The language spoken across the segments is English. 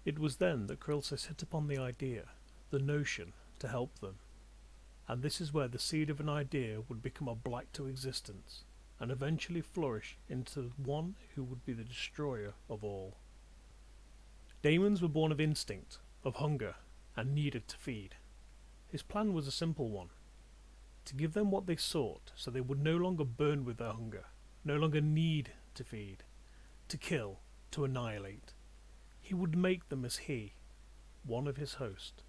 It was then that Chrylsis hit upon the idea, the notion, to help them. And this is where the seed of an idea would become a blight to existence, and eventually flourish into one who would be the destroyer of all. Daemons were born of instinct, of hunger, and needed to feed. His plan was a simple one: to give them what they sought so they would no longer burn with their hunger, no longer need to feed, to kill, to annihilate. He would make them as he, one of his host.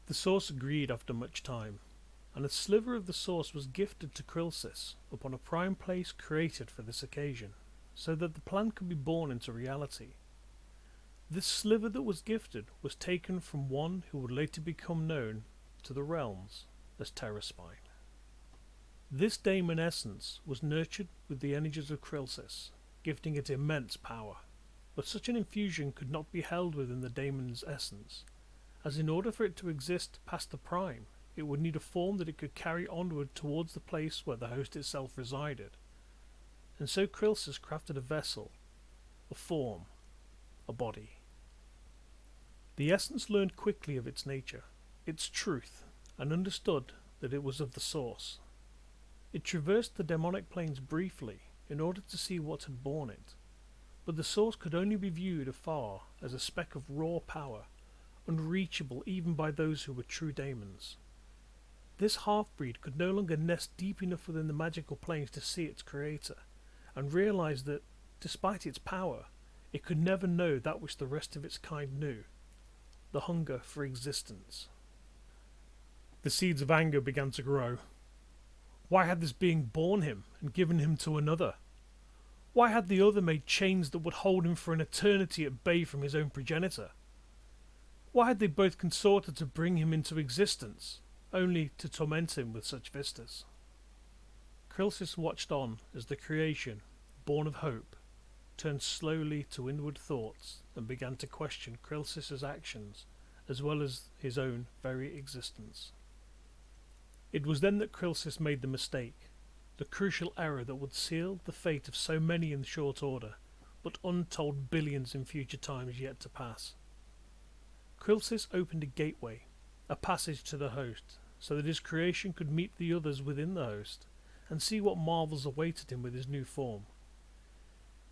The source agreed after much time, and a sliver of the source was gifted to Chrylsis upon a prime place created for this occasion, so that the plan could be born into reality. This sliver that was gifted was taken from one who would later become known to the realms as Terraspine. This daemon essence was nurtured with the energies of Chrylsis, gifting it immense power, but such an infusion could not be held within the daemon's essence, as in order for it to exist past the prime, it would need a form that it could carry onward towards the place where the host itself resided. And so Chrylsis crafted a vessel, a form, a body. The essence learned quickly of its nature, its truth, and understood that it was of the source. It traversed the demonic planes briefly in order to see what had borne it, but the source could only be viewed afar as a speck of raw power, unreachable even by those who were true daemons. This half-breed could no longer nest deep enough within the magical planes to see its creator, and realize that, despite its power, it could never know that which the rest of its kind knew: the hunger for existence. The seeds of anger began to grow. Why had this being borne him and given him to another? Why had the other made chains that would hold him for an eternity at bay from his own progenitor? Why had they both consorted to bring him into existence, only to torment him with such vistas? Chrylsis watched on as the creation, born of hope, turned slowly to inward thoughts and began to question Chrylsis's actions as well as his own very existence. It was then that Chrylsis made the mistake, the crucial error that would seal the fate of so many in short order, but untold billions in future times yet to pass. Chrylsis opened a gateway, a passage to the host, so that his creation could meet the others within the host, and see what marvels awaited him with his new form.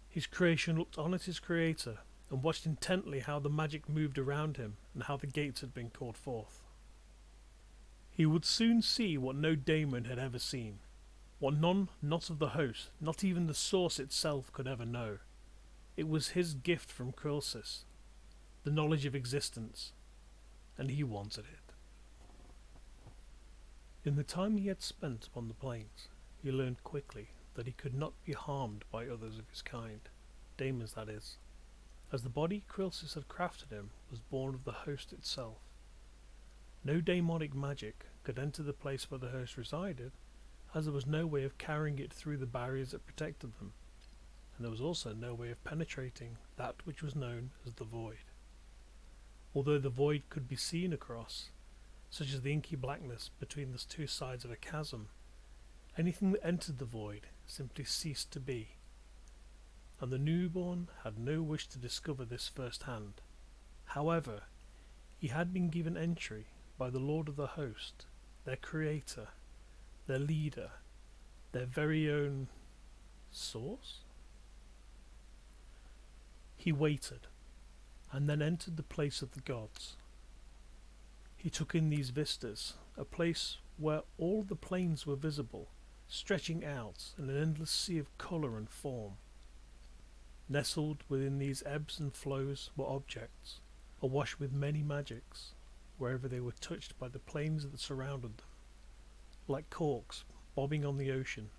His creation looked on at his creator, and watched intently how the magic moved around him, and how the gates had been called forth. He would soon see what no daemon had ever seen, what none not of the host, not even the source itself, could ever know. It was his gift from Chrylsis, the knowledge of existence, and he wanted it. In the time he had spent upon the plains, he learned quickly that he could not be harmed by others of his kind, daemons that is, as the body Chrylsis had crafted him was born of the host itself. No daemonic magic could enter the place where the host resided, as there was no way of carrying it through the barriers that protected them, and there was also no way of penetrating that which was known as the void. Although the void could be seen across, such as the inky blackness between the two sides of a chasm, anything that entered the void simply ceased to be, and the newborn had no wish to discover this firsthand. However, he had been given entry by the Lord of the Host, their creator, their leader, their very own source? He waited, and then entered the place of the gods. He took in these vistas, a place where all the planes were visible, stretching out in an endless sea of colour and form. Nestled within these ebbs and flows were objects, awash with many magics, wherever they were touched by the planes that surrounded them, like corks bobbing on the ocean.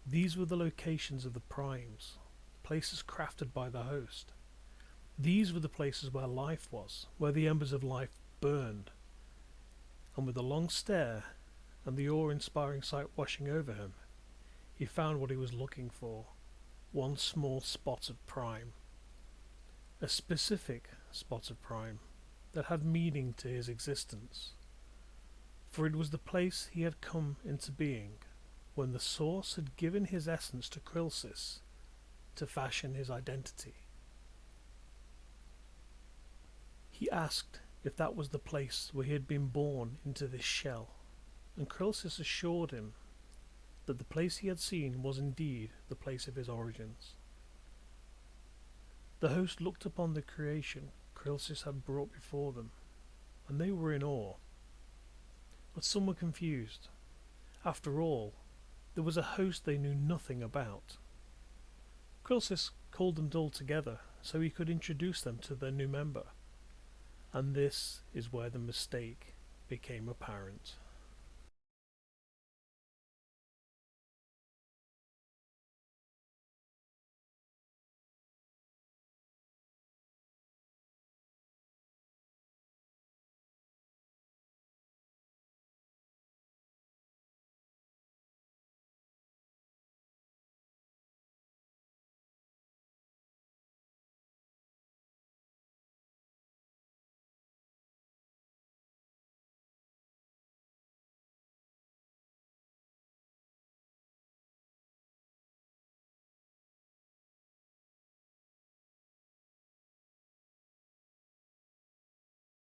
These were the locations of the primes, places crafted by the host. These were the places where life was, where the embers of life burned. And with a long stare, and the awe-inspiring sight washing over him, he found what he was looking for, one small spot of prime. A specific spot of prime that had meaning to his existence, for it was the place he had come into being when the source had given his essence to Chrylsis to fashion his identity. He asked if that was the place where he had been born into this shell, and Chrylsis assured him that the place he had seen was indeed the place of his origins. The host looked upon the creation Chrylsis had brought before them, and they were in awe. But some were confused. After all, there was a host they knew nothing about. Chrylsis called them all together so he could introduce them to their new member, and this is where the mistake became apparent.